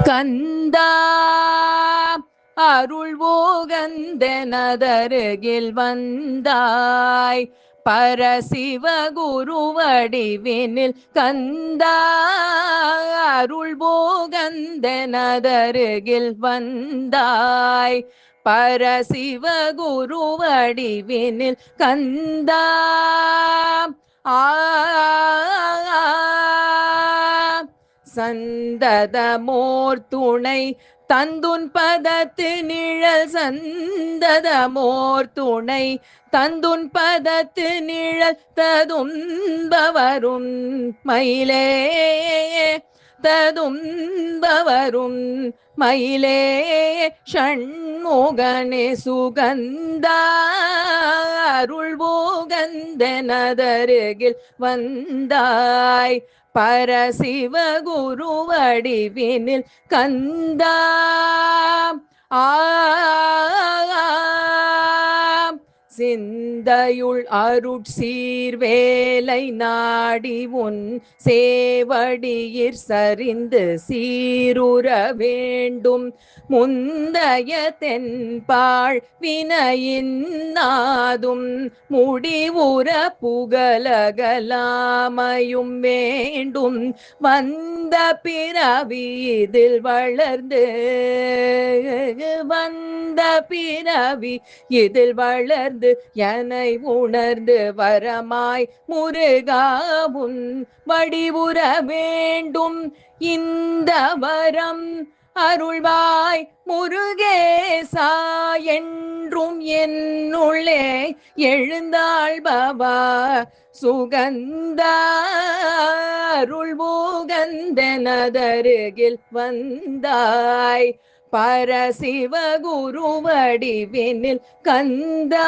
கந்தா அருள் ஓகந்தனதருகில் வந்தாய் பரசிவ குருவடிவினில் கந்தா அருள் ஓகந்தனதருகில் வந்தாய் பரசிவ குருவடிவினில் கந்தா சந்ததமோர் துணை தந்துன் பதத்து நிழல் சந்ததமோர் துணை தந்துன் பதத்து நிழல் ததும்பவரும் மயிலே ததும்பவரும் மயிலே ஷண்முகனே சுகந்தா அருள் போகந்தனதருகில் வந்தாய் பரசிவ குருவடிவினில் கந்தா சிந்தையுள் அருட்சீர்வேலை நாடி உன் சேவடியிற் சரிந்து சீருற வேண்டும் முந்தைய தென்பாள் வினையின் நாதும் முடிவுற புகழகலாமையும் வேண்டும் வந்த பிறவி இதில் வளர்ந்து வந்த பிறவி இதில் வளர்ந்து என்னை உணர்ந்து வரமாய் முருகாவும் வடிவுற வேண்டும் இந்த வரம் அருள்வாய் முருகேசா என்றும் என்னுள்ளே எழுந்தாள்பவா சுகந்தா அருள் போகந்தனதருகில் வந்தாய் பரசிவ குருவடிவினில் கந்தா